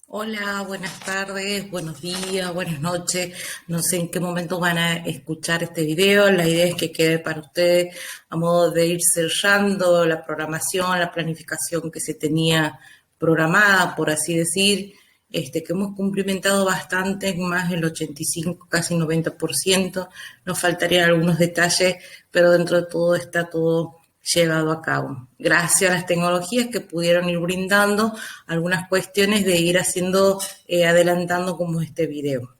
Hola, buenas tardes, buenos días, buenas noches. No sé en qué momento van a escuchar este video. La idea es que quede para ustedes a modo de ir cerrando la programación, la planificación que se tenía programada, por así decir, que hemos cumplimentado bastante, más del 85, casi 90%. Nos faltarían algunos detalles, pero dentro de todo está todo llevado a cabo. Gracias a las tecnologías que pudieron ir brindando algunas cuestiones de ir haciendo, adelantando como este video.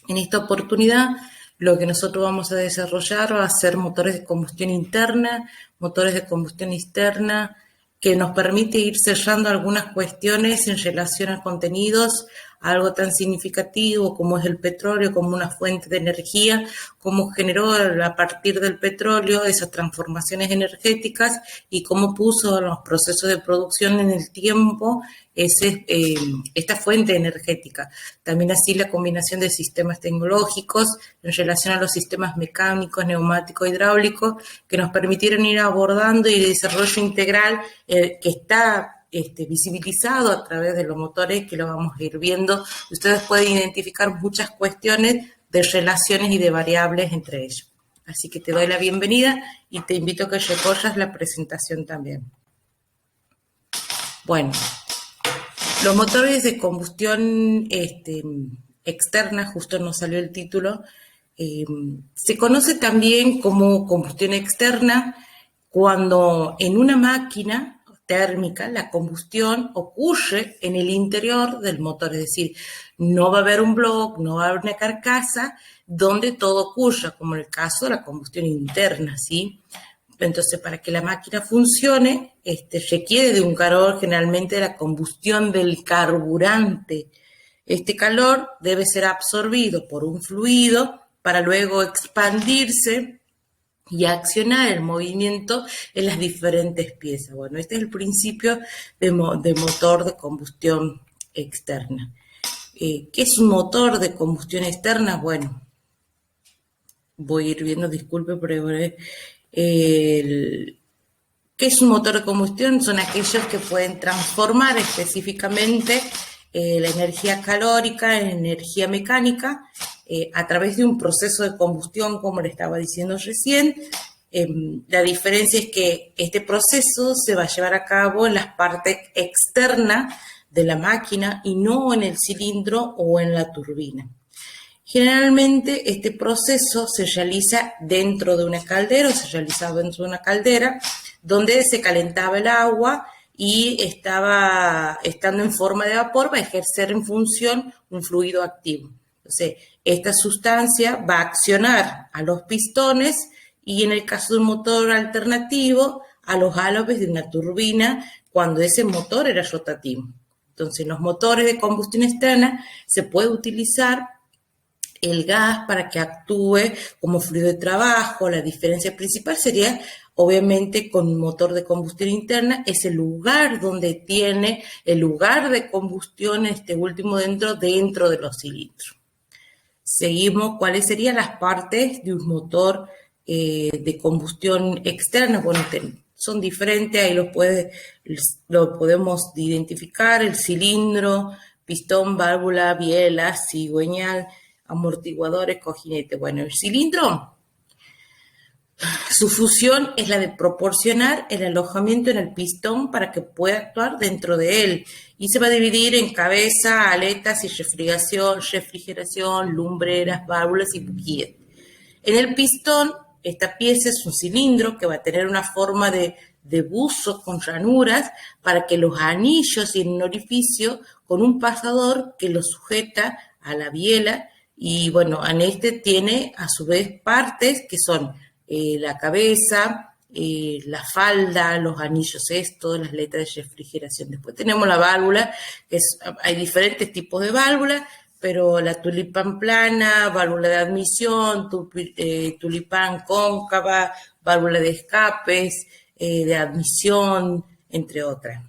En esta oportunidad, lo que nosotros vamos a desarrollar va a ser motores de combustión interna, motores de combustión externa, que nos permite ir cerrando algunas cuestiones en relación a contenidos, algo tan significativo como es el petróleo, como una fuente de energía, cómo generó a partir del petróleo esas transformaciones energéticas y cómo puso los procesos de producción en el tiempo esta fuente energética. También así la combinación de sistemas tecnológicos en relación a los sistemas mecánicos, neumáticos, hidráulicos, que nos permitieron ir abordando y el desarrollo integral que está visibilizado a través de los motores, que lo vamos a ir viendo. Ustedes pueden identificar muchas cuestiones de relaciones y de variables entre ellos. Así que te doy la bienvenida y te invito a que recorras la presentación también. Bueno, los motores de combustión externa, justo nos salió el título, se conoce también como combustión externa cuando en una máquina térmica la combustión ocurre en el interior del motor, es decir, no va a haber un bloque, no va a haber una carcasa donde todo ocurra, como en el caso de la combustión interna, ¿sí? Entonces, para que la máquina funcione, requiere de un calor, generalmente de la combustión del carburante. Este calor debe ser absorbido por un fluido para luego expandirse y accionar el movimiento en las diferentes piezas. Bueno, este es el principio de motor de combustión externa. ¿Qué es un motor de combustión externa? Bueno, voy a ir viendo, disculpe, pero ¿qué es un motor de combustión? Son aquellos que pueden transformar específicamente la energía calórica en energía mecánica a través de un proceso de combustión, como le estaba diciendo recién. La diferencia es que este proceso se va a llevar a cabo en las partes externas de la máquina y no en el cilindro o en la turbina. Generalmente este proceso se realiza dentro de una caldera o se realizaba dentro de una caldera donde se calentaba el agua y estando en forma de vapor, va a ejercer en función un fluido activo. Entonces, esta sustancia va a accionar a los pistones y en el caso de un motor alternativo, a los álabes de una turbina cuando ese motor era rotativo. Entonces, en los motores de combustión externa se puede utilizar el gas para que actúe como fluido de trabajo. La diferencia principal sería, obviamente, con un motor de combustión interna, es el lugar donde tiene el lugar de combustión, este último dentro de los cilindros. Seguimos, ¿cuáles serían las partes de un motor de combustión externa? Bueno, son diferentes, ahí lo podemos identificar: el cilindro, pistón, válvula, biela, cigüeñal, amortiguadores, cojinete. Bueno, el cilindro, su función es la de proporcionar el alojamiento en el pistón para que pueda actuar dentro de él. Y se va a dividir en cabeza, aletas y refrigeración, lumbreras, válvulas y bujías. En el pistón, esta pieza es un cilindro que va a tener una forma de buzo con ranuras para que los anillos y un orificio con un pasador que lo sujeta a la biela. Y bueno, en este tiene a su vez partes que son la cabeza, la falda, los anillos estos, las letras de refrigeración. Después tenemos la válvula, hay diferentes tipos de válvulas, pero la tulipán plana, válvula de admisión, tulipán cóncava, válvula de escapes, de admisión, entre otras.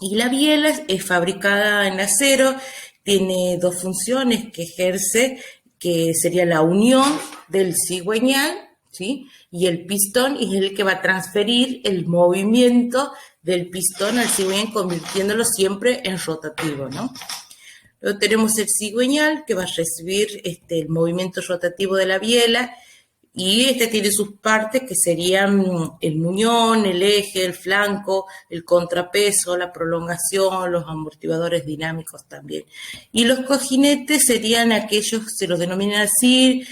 Y la biela es fabricada en acero, tiene dos funciones que ejerce, que sería la unión del cigüeñal, ¿sí? Y el pistón es el que va a transferir el movimiento del pistón al cigüeñal, convirtiéndolo siempre en rotativo, ¿no? Luego tenemos el cigüeñal, que va a recibir el movimiento rotativo de la biela, y tiene sus partes que serían el muñón, el eje, el flanco, el contrapeso, la prolongación, los amortiguadores dinámicos también. Y los cojinetes serían aquellos, se los denomina así,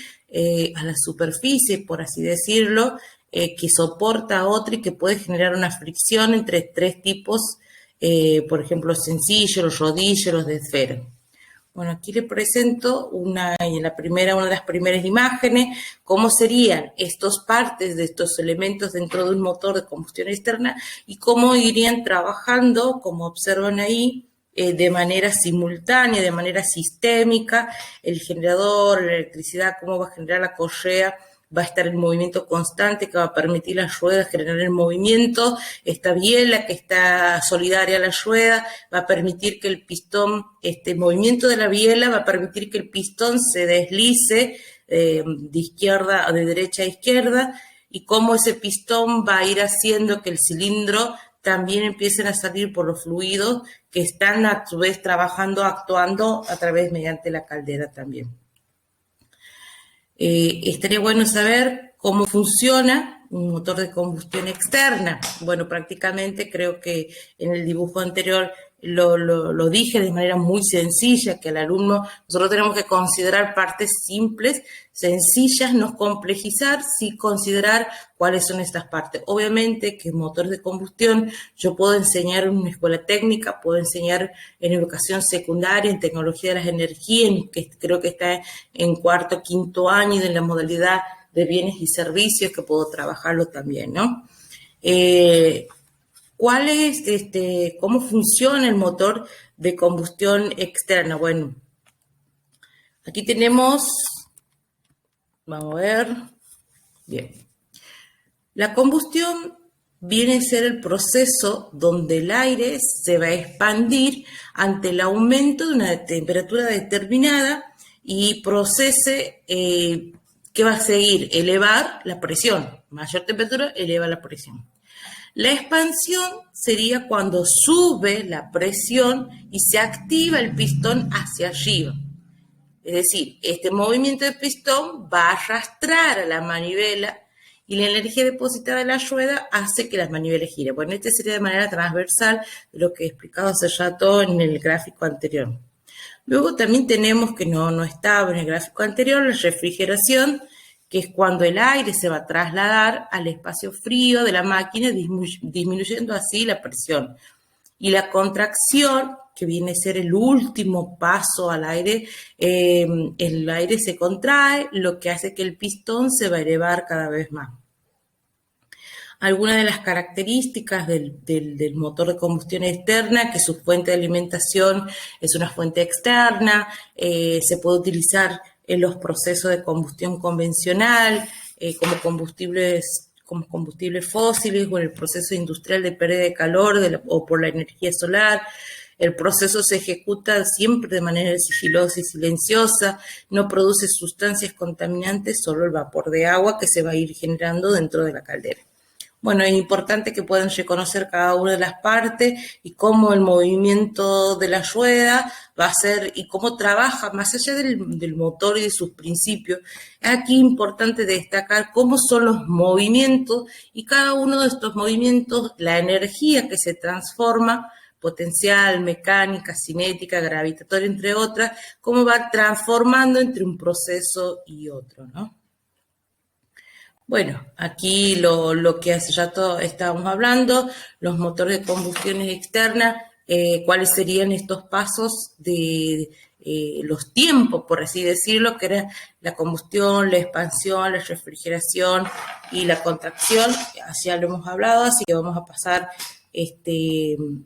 a la superficie, por así decirlo, que soporta a otro y que puede generar una fricción entre tres tipos, por ejemplo, los sencillos, los rodillos, los de esfera. Bueno, aquí le presento una de las primeras imágenes, cómo serían estas partes de estos elementos dentro de un motor de combustión externa y cómo irían trabajando, como observan ahí, de manera simultánea, de manera sistémica, el generador, la electricidad, cómo va a generar la correa, va a estar en movimiento constante que va a permitir a las ruedas generar el movimiento. Esta biela que está solidaria a la rueda va a permitir que el pistón, este movimiento de la biela va a permitir que el pistón se deslice de derecha a izquierda, y cómo ese pistón va a ir haciendo que el cilindro también empiecen a salir por los fluidos que están a su vez actuando a través mediante la caldera también. Estaría bueno saber cómo funciona un motor de combustión externa. Bueno, prácticamente creo que en el dibujo anterior lo dije de manera muy sencilla, que al alumno nosotros tenemos que considerar partes simples, sencillas, no complejizar, sí considerar cuáles son estas partes. Obviamente que motores de combustión yo puedo enseñar en una escuela técnica, puedo enseñar en educación secundaria, en tecnología de las energías, que creo que está en cuarto, quinto año, y en la modalidad de bienes y servicios que puedo trabajarlo también, ¿no? ¿Cuál es, cómo funciona el motor de combustión externa? Bueno, aquí tenemos, vamos a ver, bien. La combustión viene a ser el proceso donde el aire se va a expandir ante el aumento de una temperatura determinada y procese que va a seguir elevar la presión. Mayor temperatura eleva la presión. La expansión sería cuando sube la presión y se activa el pistón hacia arriba. Es decir, este movimiento del pistón va a arrastrar a la manivela y la energía depositada en la rueda hace que las manivelas giren. Bueno, sería de manera transversal lo que he explicado hace rato en el gráfico anterior. Luego también tenemos, que no estaba en el gráfico anterior, la refrigeración, que es cuando el aire se va a trasladar al espacio frío de la máquina, disminuyendo así la presión. Y la contracción, que viene a ser el último paso al aire, el aire se contrae, lo que hace que el pistón se va a elevar cada vez más. Algunas de las características del motor de combustión externa, que su fuente de alimentación es una fuente externa, se puede utilizar en los procesos de combustión convencional, como combustibles fósiles, o en el proceso industrial de pérdida de calor o por la energía solar. El proceso se ejecuta siempre de manera sigilosa y silenciosa, no produce sustancias contaminantes, solo el vapor de agua que se va a ir generando dentro de la caldera. Bueno, es importante que puedan reconocer cada una de las partes y cómo el movimiento de la rueda va a ser y cómo trabaja más allá del motor y de sus principios. Es aquí importante destacar cómo son los movimientos y cada uno de estos movimientos, la energía que se transforma, potencial, mecánica, cinética, gravitatoria, entre otras, cómo va transformando entre un proceso y otro, ¿no? Bueno, aquí lo que hace rato estábamos hablando, los motores de combustión externa, cuáles serían estos pasos de los tiempos, por así decirlo, que era la combustión, la expansión, la refrigeración y la contracción. Así ya lo hemos hablado, así que vamos a pasar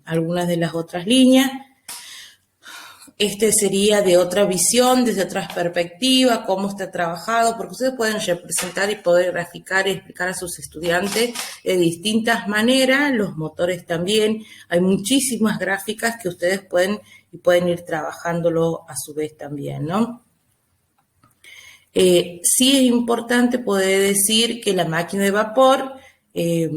algunas de las otras líneas. Sería de otra visión, desde otras perspectivas, cómo está trabajado, porque ustedes pueden representar y poder graficar y explicar a sus estudiantes de distintas maneras, los motores también. Hay muchísimas gráficas que ustedes pueden ir trabajándolo a su vez también, ¿no? Sí es importante poder decir que la máquina de vapor es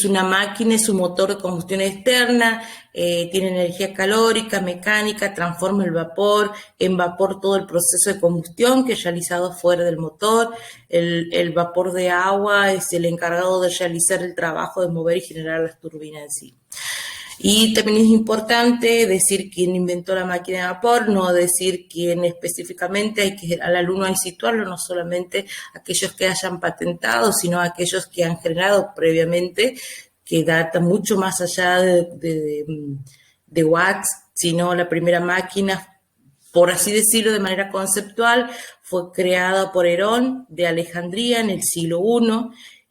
una máquina, es un motor de combustión externa, tiene energía calórica, mecánica, transforma el vapor, en vapor todo el proceso de combustión que es realizado fuera del motor. El vapor de agua es el encargado de realizar el trabajo de mover y generar las turbinas en sí. Y también es importante decir quién inventó la máquina de vapor, no decir quién específicamente, hay que al alumno hay situarlo, no solamente aquellos que hayan patentado, sino aquellos que han generado previamente, que data mucho más allá de watts, sino la primera máquina, por así decirlo de manera conceptual, fue creada por Herón de Alejandría en el siglo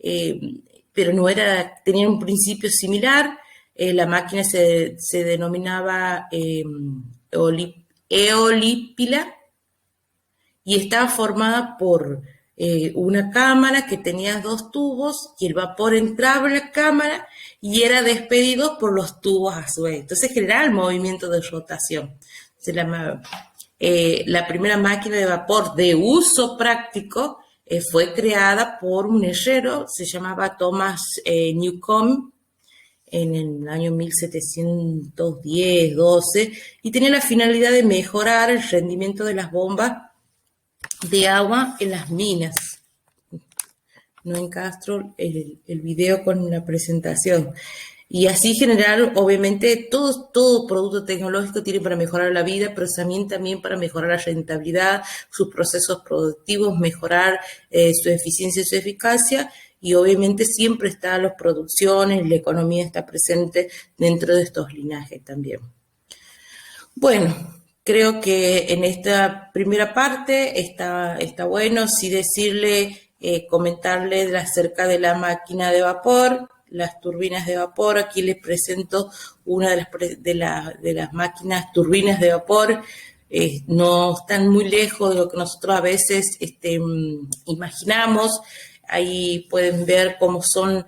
I, pero no era, tenía un principio similar. La máquina se denominaba eolípila y estaba formada por una cámara que tenía dos tubos y el vapor entraba en la cámara y era despedido por los tubos a su vez. Entonces generaba el movimiento de rotación. La primera máquina de vapor de uso práctico fue creada por un herrero, se llamaba Thomas Newcomen, en el año 1710-12, y tenía la finalidad de mejorar el rendimiento de las bombas de agua en las minas. No encastro el video con la presentación. Y así generar, obviamente, todo producto tecnológico tiene para mejorar la vida, pero también para mejorar la rentabilidad, sus procesos productivos, mejorar su eficiencia y su eficacia. Y obviamente siempre están las producciones, la economía está presente dentro de estos linajes también. Bueno, creo que en esta primera parte está bueno sí decirle, comentarle acerca de la máquina de vapor, las turbinas de vapor. Aquí les presento una de las máquinas turbinas de vapor. No están muy lejos de lo que nosotros a veces imaginamos. Ahí pueden ver cómo son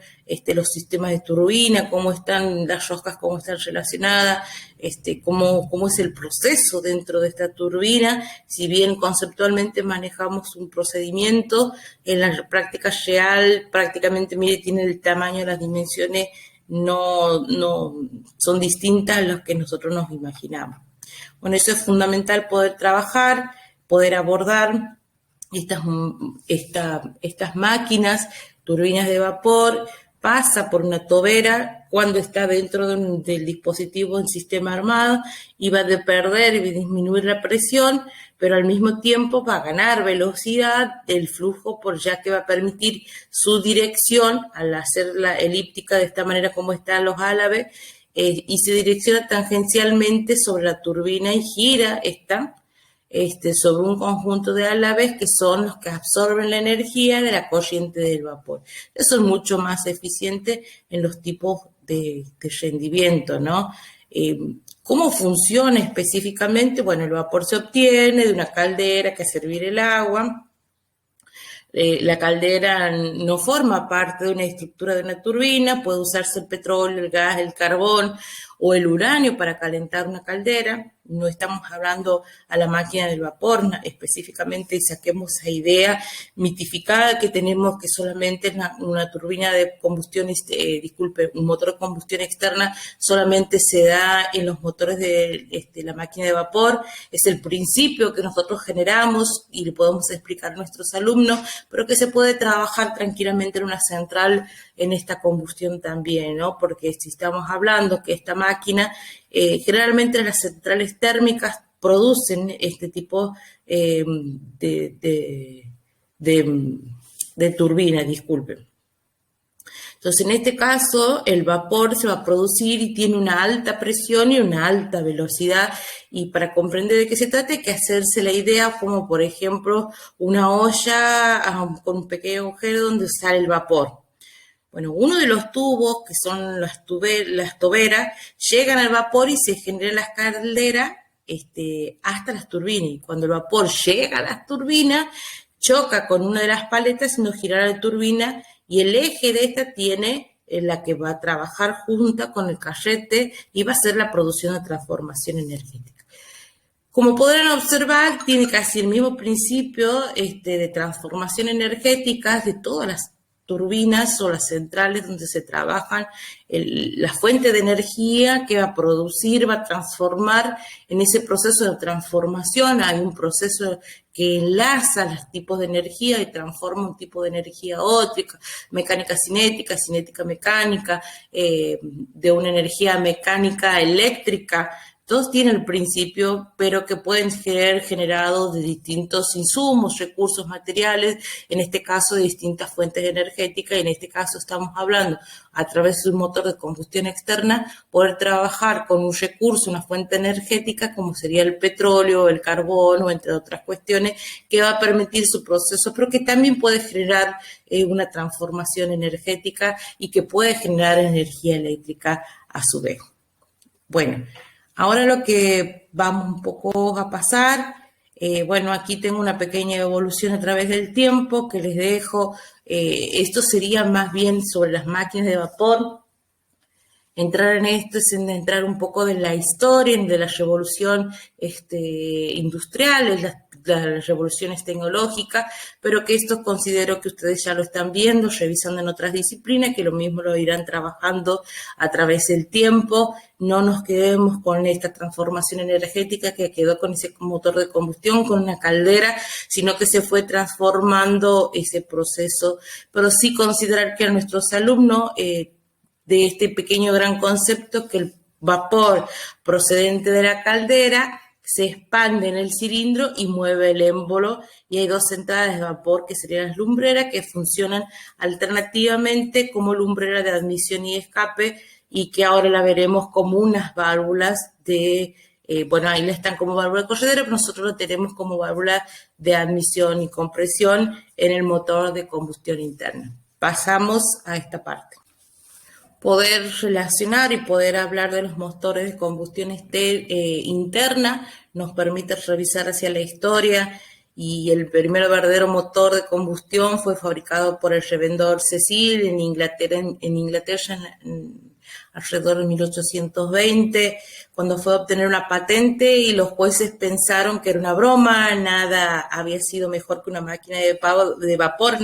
los sistemas de turbina, cómo están las roscas, cómo están relacionadas, cómo es el proceso dentro de esta turbina. Si bien conceptualmente manejamos un procedimiento, en la práctica real prácticamente, mire, tiene el tamaño, las dimensiones, no son distintas a las que nosotros nos imaginamos. Bueno, eso es fundamental, poder trabajar, poder abordar estas máquinas, turbinas de vapor, pasa por una tobera cuando está dentro del dispositivo en sistema armado y va a perder y disminuir la presión, pero al mismo tiempo va a ganar velocidad del flujo, ya que va a permitir su dirección al hacer la elíptica de esta manera como están los álabes, y se direcciona tangencialmente sobre la turbina y gira esta sobre un conjunto de álabes que son los que absorben la energía de la corriente del vapor. Eso es mucho más eficiente en los tipos de rendimiento, ¿no? ¿Cómo funciona específicamente? Bueno, el vapor se obtiene de una caldera que hace hervir el agua. La caldera no forma parte de una estructura de una turbina, puede usarse el petróleo, el gas, el carbón o el uranio para calentar una caldera. No estamos hablando a la máquina del vapor específicamente, y saquemos esa idea mitificada que tenemos que solamente una turbina de combustión, un motor de combustión externa solamente se da en los motores de la máquina de vapor. Es el principio que nosotros generamos y le podemos explicar a nuestros alumnos, pero que se puede trabajar tranquilamente en una central en esta combustión también, ¿no? Porque si estamos hablando que esta máquina, generalmente las centrales térmicas producen este tipo de turbinas, disculpen. Entonces, en este caso, el vapor se va a producir y tiene una alta presión y una alta velocidad. Y para comprender de qué se trata, hay que hacerse la idea como, por ejemplo, una olla con un pequeño agujero donde sale el vapor. Bueno, uno de los tubos, que son las toberas, llegan al vapor y se generan las calderas hasta las turbinas. Y cuando el vapor llega a las turbinas, choca con una de las paletas haciendo girar la turbina, y el eje de esta tiene la que va a trabajar junta con el carrete y va a ser la producción de transformación energética. Como podrán observar, tiene casi el mismo principio de transformación energética de todas las turbinas o las centrales donde se trabajan la fuente de energía que va a producir, va a transformar. En ese proceso de transformación hay un proceso que enlaza los tipos de energía y transforma un tipo de energía a otra, mecánica cinética, cinética mecánica, de una energía mecánica eléctrica. Todos tienen el principio, pero que pueden ser generados de distintos insumos, recursos materiales, en este caso de distintas fuentes energéticas, y en este caso estamos hablando a través de un motor de combustión externa, poder trabajar con un recurso, una fuente energética, como sería el petróleo, el carbón, entre otras cuestiones, que va a permitir su proceso, pero que también puede generar una transformación energética y que puede generar energía eléctrica a su vez. Bueno, ahora lo que vamos un poco a pasar, bueno, aquí tengo una pequeña evolución a través del tiempo que les dejo. Esto sería más bien sobre las máquinas de vapor. Entrar en esto es entrar un poco de la historia, de la revolución industrial, las revoluciones tecnológicas, pero que esto considero que ustedes ya lo están viendo, revisando en otras disciplinas, que lo mismo lo irán trabajando a través del tiempo. No nos quedemos con esta transformación energética que quedó con ese motor de combustión, con una caldera, sino que se fue transformando ese proceso. Pero sí considerar que a nuestros alumnos de este pequeño gran concepto que el vapor procedente de la caldera se expande en el cilindro y mueve el émbolo, y hay dos entradas de vapor que serían las lumbreras que funcionan alternativamente como lumbrera de admisión y escape, y que ahora la veremos como unas válvulas de, bueno, ahí la están como válvula de corredera, pero nosotros lo tenemos como válvula de admisión y compresión en el motor de combustión interna. Pasamos a esta parte. Poder relacionar y poder hablar de los motores de combustión interna nos permite revisar hacia la historia, y el primer verdadero motor de combustión fue fabricado por el revendedor Cecil en Inglaterra, alrededor de 1820, cuando fue a obtener una patente, y los jueces pensaron que era una broma, nada había sido mejor que una máquina de vapor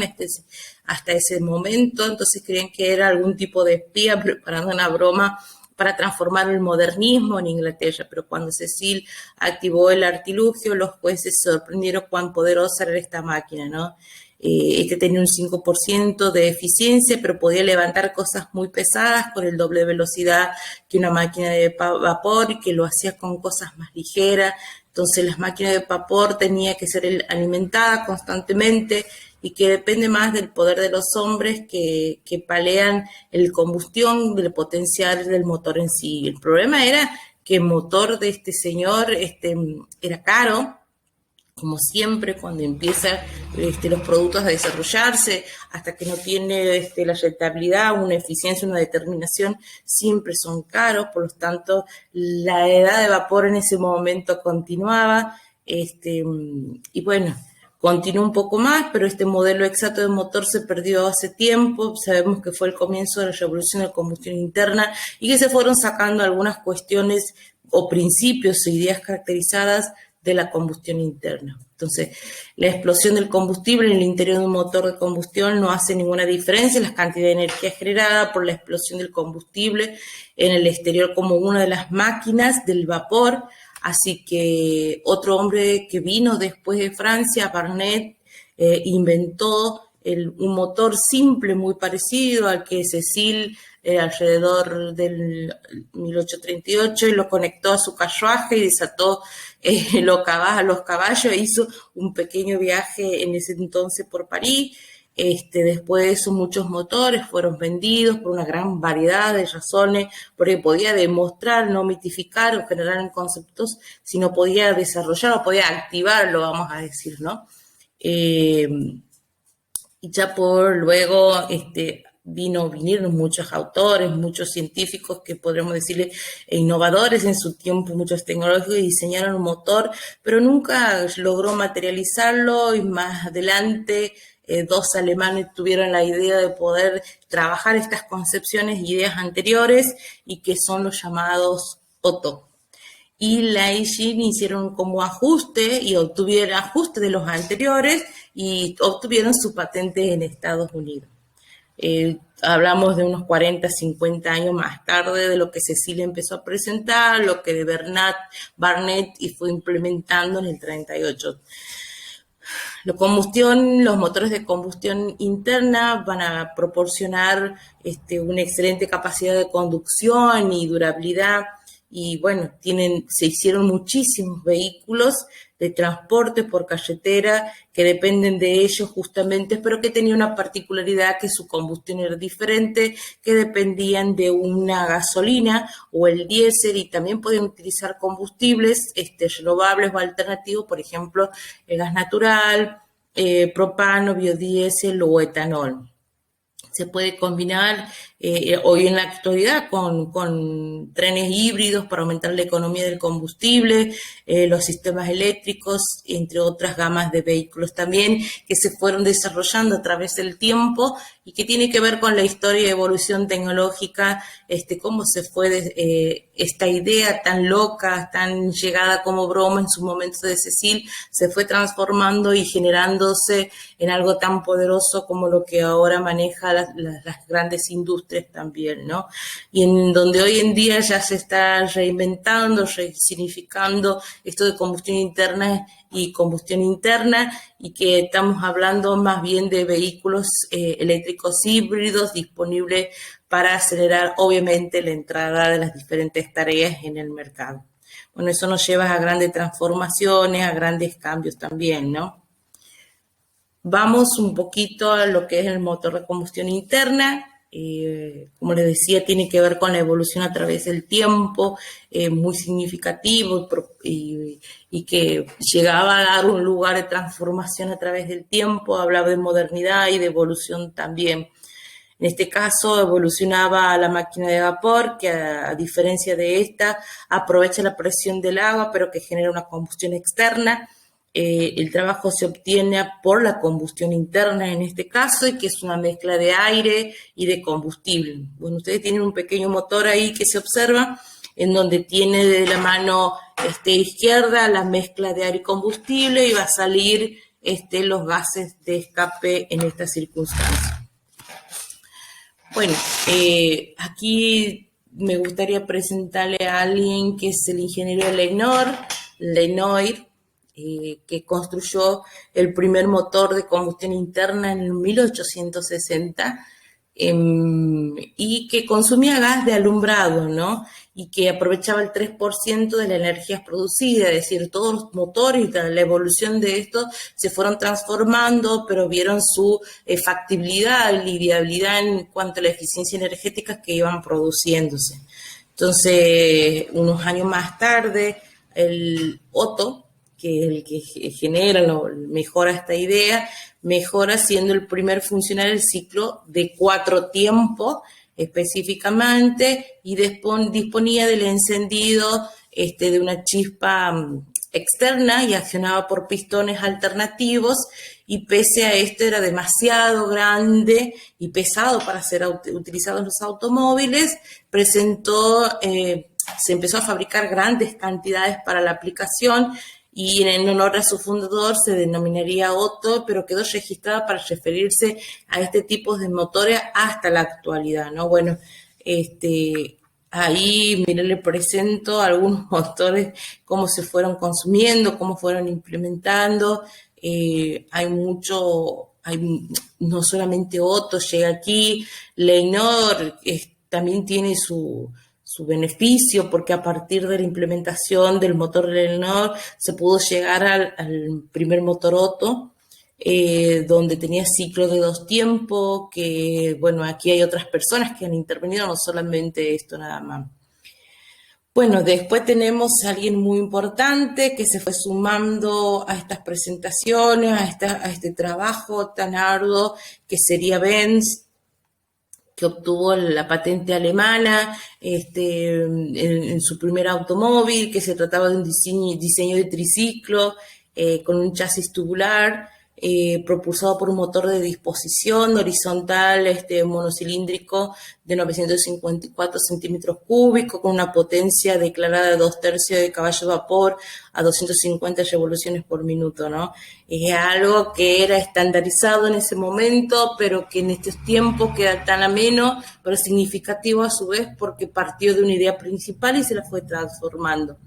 hasta ese momento. Entonces creían que era algún tipo de espía preparando una broma para transformar el modernismo en Inglaterra, pero cuando Cecil activó el artilugio, los jueces se sorprendieron cuán poderosa era esta máquina, ¿no? Tenía un 5% de eficiencia, pero podía levantar cosas muy pesadas con el doble de velocidad que una máquina de vapor, y que lo hacía con cosas más ligeras. Entonces las máquinas de vapor tenían que ser alimentadas constantemente, y que depende más del poder de los hombres que palean el combustión, del potencial del motor en sí. El problema era que el motor de este señor era caro, como siempre cuando empiezan los productos a desarrollarse, hasta que no tiene la rentabilidad, una eficiencia, una determinación, siempre son caros. Por lo tanto, la edad de vapor en ese momento continuaba, y bueno, continuó un poco más, pero este modelo exacto de motor se perdió hace tiempo. Sabemos que fue el comienzo de la revolución de combustión interna, y que se fueron sacando algunas cuestiones o principios o ideas caracterizadas de la combustión interna. Entonces, la explosión del combustible en el interior de un motor de combustión no hace ninguna diferencia en la cantidad de energía generada por la explosión del combustible en el exterior como una de las máquinas del vapor. Así que otro hombre que vino después de Francia, Barnett, inventó un motor simple muy parecido al que Cecil alrededor del 1838, y lo conectó a su carruaje y desató los caballos, e hizo un pequeño viaje en ese entonces por París. Después de eso, muchos motores fueron vendidos por una gran variedad de razones, porque podía demostrar, no mitificar o generar en conceptos, sino podía desarrollar o podía activarlo, vamos a decir, ¿no? Y ya por luego vinieron muchos autores, muchos científicos que podríamos decirle innovadores en su tiempo, muchos tecnólogos, y diseñaron un motor, pero nunca logró materializarlo, y más adelante dos alemanes tuvieron la idea de poder trabajar estas concepciones e ideas anteriores, y que son los llamados Otto. y Leijin hicieron como ajuste y obtuvieron ajuste de los anteriores y obtuvieron su patente en Estados Unidos. Hablamos de unos 40, 50 años más tarde de lo que Cecilia empezó a presentar, lo que de Barnett y fue implementando en el 38. Los motores de combustión interna van a proporcionar una excelente capacidad de conducción y durabilidad. Y bueno, se hicieron muchísimos vehículos de transporte por carretera que dependen de ellos justamente, pero que tenían una particularidad que su combustión era diferente, que dependían de una gasolina o el diésel y también podían utilizar combustibles renovables o alternativos, por ejemplo, el gas natural, propano, biodiesel o etanol. Se puede combinar hoy en la actualidad con trenes híbridos para aumentar la economía del combustible, los sistemas eléctricos, entre otras gamas de vehículos también que se fueron desarrollando a través del tiempo y que tiene que ver con la historia y evolución tecnológica, cómo se fue esta idea tan loca, tan llegada como broma en su momento de Cecil, se fue transformando y generándose en algo tan poderoso como lo que ahora maneja las grandes industrias también, ¿no? Y en donde hoy en día ya se está reinventando, resignificando esto de combustión interna y combustión interna, y que estamos hablando más bien de vehículos eléctricos híbridos disponibles para acelerar, obviamente, la entrada de las diferentes tareas en el mercado. Bueno, eso nos lleva a grandes transformaciones, a grandes cambios también, ¿no? Vamos un poquito a lo que es el motor de combustión interna. Como les decía, tiene que ver con la evolución a través del tiempo, muy significativo y que llegaba a dar un lugar de transformación a través del tiempo, hablaba de modernidad y de evolución también. En este caso, evolucionaba la máquina de vapor, que a diferencia de esta, aprovecha la presión del agua, pero que genera una combustión externa. El trabajo se obtiene por la combustión interna en este caso, y que es una mezcla de aire y de combustible. Bueno, ustedes tienen un pequeño motor ahí que se observa, en donde tiene de la mano izquierda la mezcla de aire y combustible, y va a salir los gases de escape en esta circunstancia. Bueno, aquí me gustaría presentarle a alguien que es el ingeniero Lenoir, que construyó el primer motor de combustión interna en el 1860 y que consumía gas de alumbrado, ¿no? Y que aprovechaba el 3% de la energía producida, es decir, todos los motores y la evolución de esto se fueron transformando, pero vieron su factibilidad y viabilidad en cuanto a la eficiencia energética que iban produciéndose. Entonces, unos años más tarde, el Otto, que es el que genera, mejora esta idea, mejora siendo el primer funcional el ciclo de 4 tiempos específicamente, y disponía del encendido de una chispa externa y accionaba por pistones alternativos, y pese a esto era demasiado grande y pesado para ser utilizado en los automóviles, se empezó a fabricar grandes cantidades para la aplicación, y en honor a su fundador se denominaría Otto, pero quedó registrada para referirse a este tipo de motores hasta la actualidad, ¿no? Bueno, ahí, miren, le presento algunos motores, cómo se fueron consumiendo, cómo fueron implementando. No solamente Otto llega aquí, Lenoir también tiene su beneficio, porque a partir de la implementación del motor Lenoir se pudo llegar al primer motor Otto, donde tenía ciclo de 2 tiempos, que bueno, aquí hay otras personas que han intervenido, no solamente esto nada más. Bueno, después tenemos a alguien muy importante que se fue sumando a estas presentaciones, a este trabajo tan arduo, que sería Benz, que obtuvo la patente alemana en su primer automóvil, que se trataba de un diseño de triciclo con un chasis tubular, propulsado por un motor de disposición horizontal monocilíndrico de 954 centímetros cúbicos, con una potencia declarada de 2/3 de caballo de vapor a 250 revoluciones por minuto, ¿no? Es algo que era estandarizado en ese momento, pero que en estos tiempos queda tan ameno, pero significativo a su vez, porque partió de una idea principal y se la fue transformando.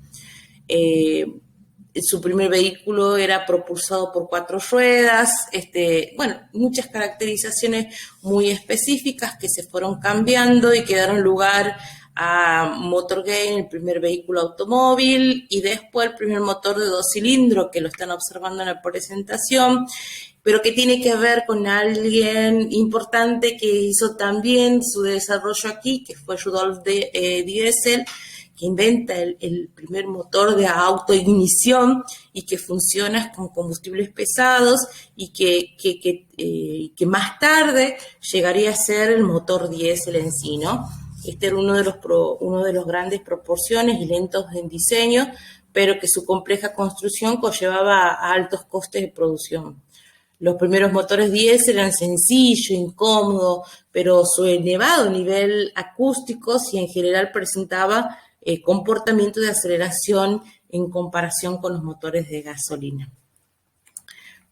Su primer vehículo era propulsado por 4 ruedas, muchas caracterizaciones muy específicas que se fueron cambiando y que dieron lugar a Motorgain, el primer vehículo automóvil, y después el primer motor de 2 cilindros, que lo están observando en la presentación, pero que tiene que ver con alguien importante que hizo también su desarrollo aquí, que fue Rudolf Diesel, que inventa el primer motor de autoignición y que funciona con combustibles pesados y que más tarde llegaría a ser el motor diésel en sí, ¿no? Este era uno de los grandes proporciones y lentos en diseño, pero que su compleja construcción conllevaba a altos costes de producción. Los primeros motores diésel eran sencillos, incómodos, pero su elevado nivel acústico y en general presentaba comportamiento de aceleración en comparación con los motores de gasolina.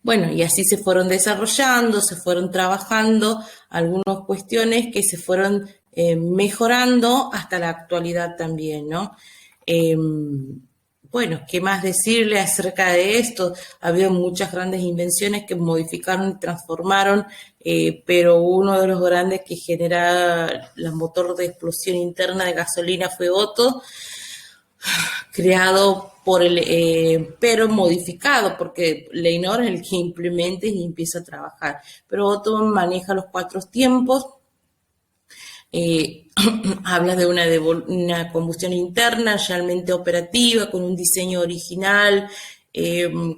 Bueno, y así se fueron desarrollando, se fueron trabajando algunas cuestiones que se fueron mejorando hasta la actualidad también, ¿no? Bueno, ¿qué más decirle acerca de esto? Ha habido muchas grandes invenciones que modificaron y transformaron, pero uno de los grandes que genera el motor de explosión interna de gasolina fue Otto, creado por pero modificado, porque Leinor es el que implementa y empieza a trabajar. Pero Otto maneja los 4 tiempos. Habla de una combustión interna realmente operativa, con un diseño original,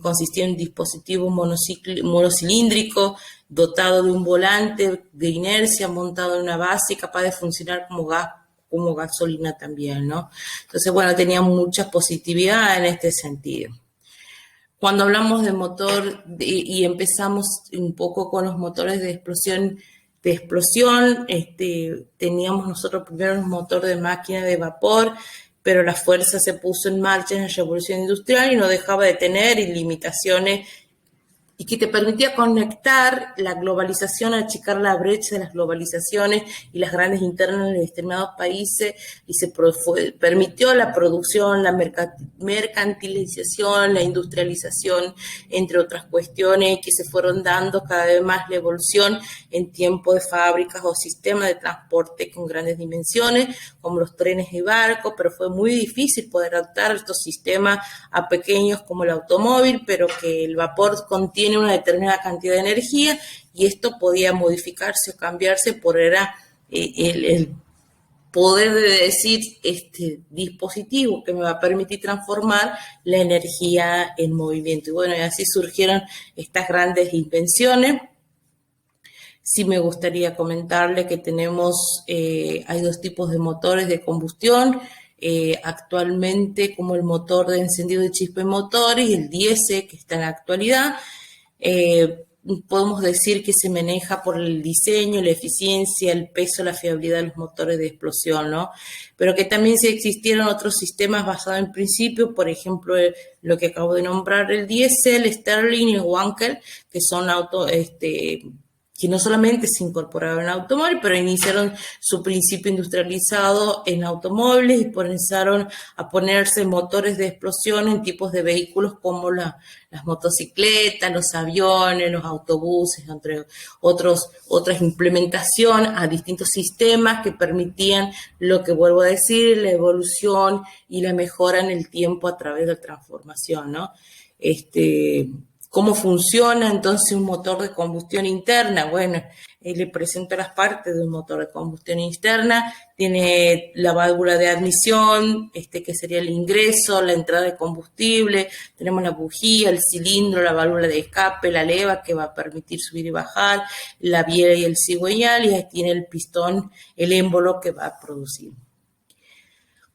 consistía en un dispositivo monocilíndrico, dotado de un volante de inercia montado en una base y capaz de funcionar como gasolina también, ¿no? Entonces, bueno, tenía mucha positividad en este sentido. Cuando hablamos de motor y empezamos un poco con los motores de explosión, teníamos nosotros primero un motor de máquina de vapor, pero la fuerza se puso en marcha en la revolución industrial y no dejaba de tener limitaciones y que te permitía conectar la globalización, achicar la brecha de las globalizaciones y las grandes internas de determinados países, y se permitió la producción, la mercantilización, la industrialización, entre otras cuestiones que se fueron dando cada vez más la evolución en tiempo de fábricas o sistemas de transporte con grandes dimensiones, como los trenes y barcos, pero fue muy difícil poder adaptar estos sistemas a pequeños como el automóvil, pero que el vapor contiene una determinada cantidad de energía y esto podía modificarse o cambiarse por el poder de decir este dispositivo que me va a permitir transformar la energía en movimiento. Y bueno, y así surgieron estas grandes invenciones. Sí me gustaría comentarle que tenemos, hay 2 tipos de motores de combustión, actualmente, como el motor de encendido de chispa y motores y el diésel que está en la actualidad. Podemos decir que se maneja por el diseño, la eficiencia, el peso, la fiabilidad de los motores de explosión, ¿no? Pero que también si existieron otros sistemas basados en principios, por ejemplo, lo que acabo de nombrar, el diésel, Stirling y Wankel, que son que no solamente se incorporaron en automóviles, pero iniciaron su principio industrializado en automóviles y comenzaron a ponerse motores de explosión en tipos de vehículos como las motocicletas, los aviones, los autobuses, entre otras implementación a distintos sistemas que permitían lo que vuelvo a decir, la evolución y la mejora en el tiempo a través de la transformación, ¿no? ¿Cómo funciona entonces un motor de combustión interna? Bueno, le presento las partes de un motor de combustión interna. Tiene la válvula de admisión, que sería el ingreso, la entrada de combustible. Tenemos la bujía, el cilindro, la válvula de escape, la leva que va a permitir subir y bajar, la biela y el cigüeñal, y ahí tiene el pistón, el émbolo que va a producir.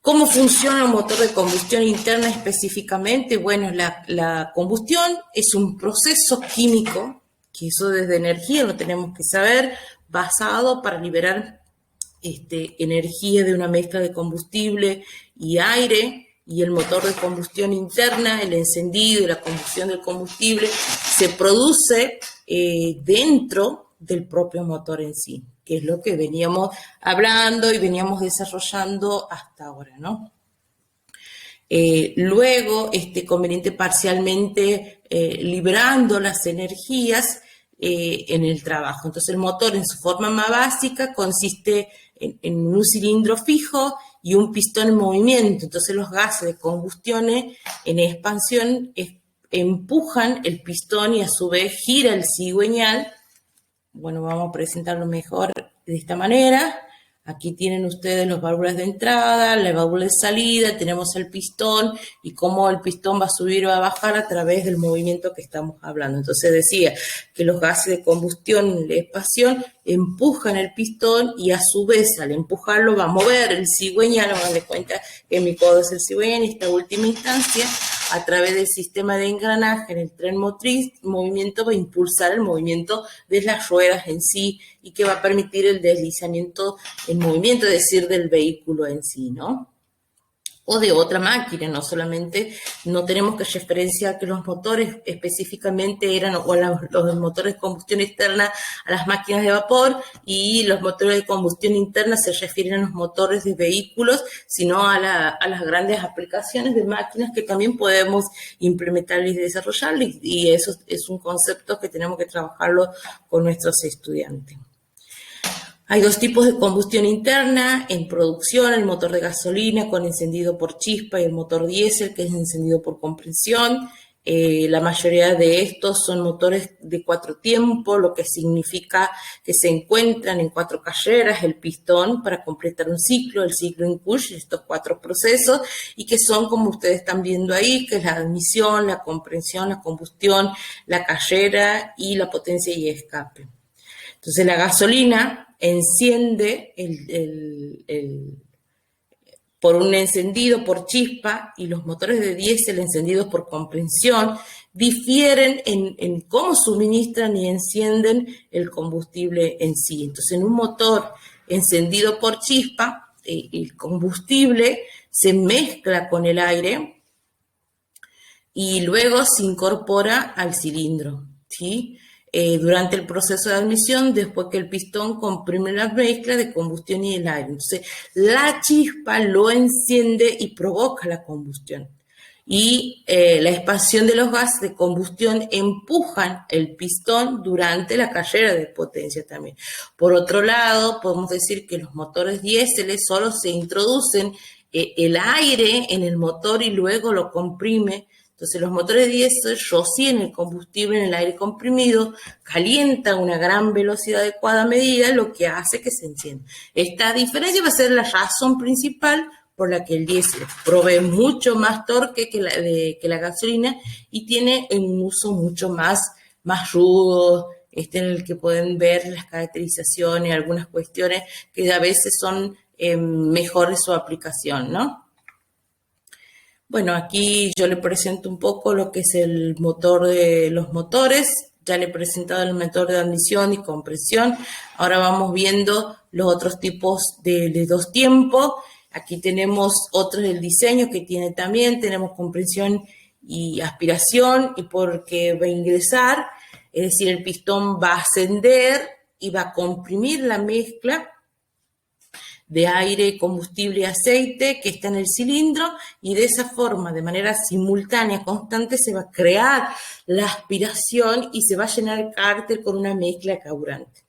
¿Cómo funciona un motor de combustión interna específicamente? Bueno, la combustión es un proceso químico que eso desde energía lo tenemos que saber, basado para liberar energía de una mezcla de combustible y aire, y el motor de combustión interna, el encendido y la combustión del combustible, se produce dentro del propio motor en sí, que es lo que veníamos hablando y veníamos desarrollando hasta ahora, ¿no? Luego, conveniente parcialmente librando las energías en el trabajo. Entonces, el motor en su forma más básica consiste en un cilindro fijo y un pistón en movimiento. Entonces, los gases de combustión en expansión empujan el pistón y a su vez gira el cigüeñal. Bueno, vamos a presentarlo mejor de esta manera. Aquí tienen ustedes las válvulas de entrada, la válvula de salida, tenemos el pistón y cómo el pistón va a subir o a bajar a través del movimiento que estamos hablando. Entonces decía que los gases de combustión, de expansión, empujan el pistón y a su vez al empujarlo va a mover el cigüeñal. Hagan de cuenta que mi codo es el cigüeñal en esta última instancia. A través del sistema de engranaje en el tren motriz, el movimiento va a impulsar el movimiento de las ruedas en sí y que va a permitir el deslizamiento, el movimiento, es decir, del vehículo en sí, ¿no? O de otra máquina, no solamente, no tenemos que referenciar que los motores específicamente eran, o los motores de combustión externa a las máquinas de vapor, y los motores de combustión interna se refieren a los motores de vehículos, sino a las grandes aplicaciones de máquinas que también podemos implementar y desarrollar, y eso es un concepto que tenemos que trabajarlo con nuestros estudiantes. Hay dos tipos de combustión interna en producción, el motor de gasolina con encendido por chispa y el motor diésel que es encendido por compresión. La mayoría de estos son motores de 4 tiempos, lo que significa que se encuentran en 4 carreras el pistón para completar un ciclo, el ciclo incluye estos 4 procesos y que son, como ustedes están viendo ahí, que es la admisión, la compresión, la combustión, la carrera y la potencia y escape. Entonces la gasolina enciende por un encendido por chispa y los motores de diésel encendidos por compresión difieren en cómo suministran y encienden el combustible en sí. Entonces en un motor encendido por chispa, el combustible se mezcla con el aire y luego se incorpora al cilindro, ¿sí? Durante el proceso de admisión, después que el pistón comprime la mezcla de combustión y el aire. Entonces, la chispa lo enciende y provoca la combustión. Y la expansión de los gases de combustión empujan el pistón durante la carrera de potencia también. Por otro lado, podemos decir que los motores diéseles solo se introducen el aire en el motor y luego lo comprime. Entonces los motores diésel rocían el combustible en el aire comprimido, calienta a una gran velocidad adecuada medida, lo que hace que se encienda. Esta diferencia va a ser la razón principal por la que el diésel provee mucho más torque que la gasolina y tiene un uso mucho más rudo, en el que pueden ver las caracterizaciones, algunas cuestiones que a veces son mejores su aplicación, ¿no? Bueno, aquí yo le presento un poco lo que es el motor de los motores. Ya le he presentado el motor de admisión y compresión. Ahora vamos viendo los otros tipos de 2 tiempos. Aquí tenemos otros del diseño que tiene también. Tenemos compresión y aspiración, y porque va a ingresar, es decir, el pistón va a ascender y va a comprimir la mezcla de aire, combustible y aceite que está en el cilindro, y de esa forma, de manera simultánea, constante, se va a crear la aspiración y se va a llenar el cárter con una mezcla de carburante.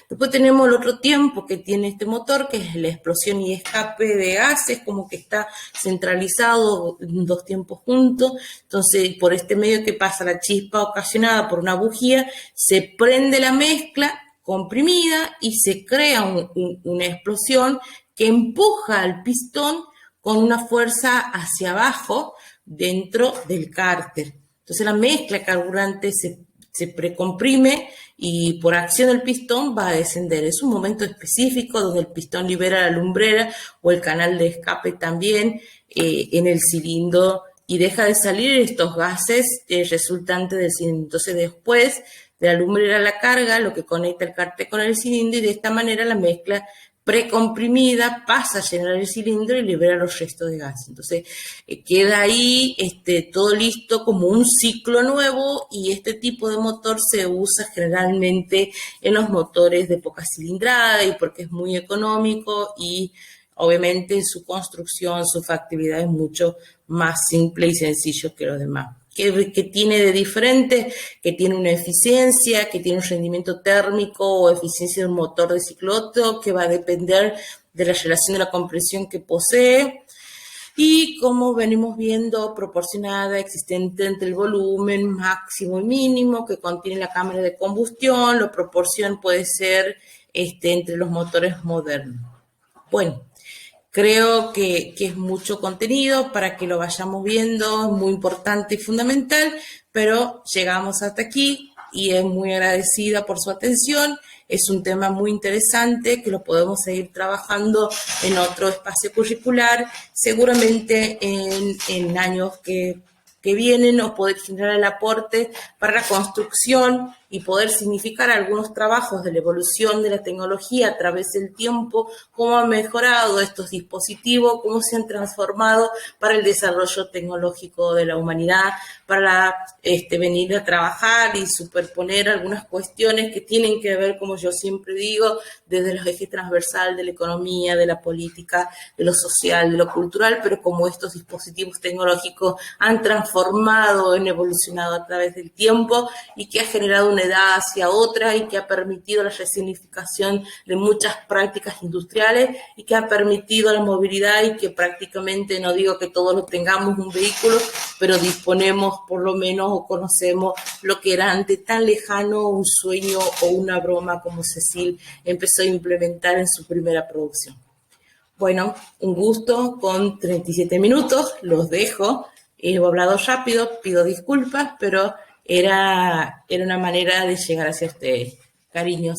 Después tenemos el otro tiempo que tiene este motor, que es la explosión y escape de gases, como que está centralizado en 2 tiempos juntos. Entonces, por este medio que pasa la chispa ocasionada por una bujía, se prende la mezcla comprimida y se crea una explosión que empuja al pistón con una fuerza hacia abajo dentro del cárter. Entonces la mezcla de carburante se precomprime y por acción del pistón va a descender. Es un momento específico donde el pistón libera la lumbrera o el canal de escape también en el cilindro y deja de salir estos gases resultantes del cilindro. Entonces después de la lumbrera a la carga, lo que conecta el cárter con el cilindro, y de esta manera la mezcla precomprimida pasa a llenar el cilindro y libera los restos de gas. Entonces queda ahí todo listo como un ciclo nuevo, y este tipo de motor se usa generalmente en los motores de poca cilindrada y porque es muy económico, y obviamente en su construcción, su factibilidad es mucho más simple y sencillo que los demás. ¿Qué tiene de diferente? Que tiene una eficiencia, que tiene un rendimiento térmico o eficiencia de un motor de ciclo Otto, que va a depender de la relación de la compresión que posee, y como venimos viendo, proporcionada, existente entre el volumen máximo y mínimo que contiene la cámara de combustión. La proporción puede ser entre los motores modernos. Bueno, creo que es mucho contenido para que lo vayamos viendo, es muy importante y fundamental, pero llegamos hasta aquí y es muy agradecida por su atención. Es un tema muy interesante que lo podemos seguir trabajando en otro espacio curricular, seguramente en años que vienen, o poder generar el aporte para la construcción y poder significar algunos trabajos de la evolución de la tecnología a través del tiempo, cómo han mejorado estos dispositivos, cómo se han transformado para el desarrollo tecnológico de la humanidad, para venir a trabajar y superponer algunas cuestiones que tienen que ver, como yo siempre digo, desde los ejes transversal de la economía, de la política, de lo social, de lo cultural, pero como estos dispositivos tecnológicos han transformado, han evolucionado a través del tiempo, y que ha generado una edad hacia otra, y que ha permitido la resignificación de muchas prácticas industriales, y que ha permitido la movilidad, y que prácticamente, no digo que todos lo tengamos un vehículo, pero disponemos por lo menos o conocemos lo que era antes tan lejano un sueño o una broma, como Cecil empezó a implementar en su primera producción. Bueno, un gusto con 37 minutos, los dejo. He hablado rápido, pido disculpas, pero era una manera de llegar hacia ustedes. Cariños.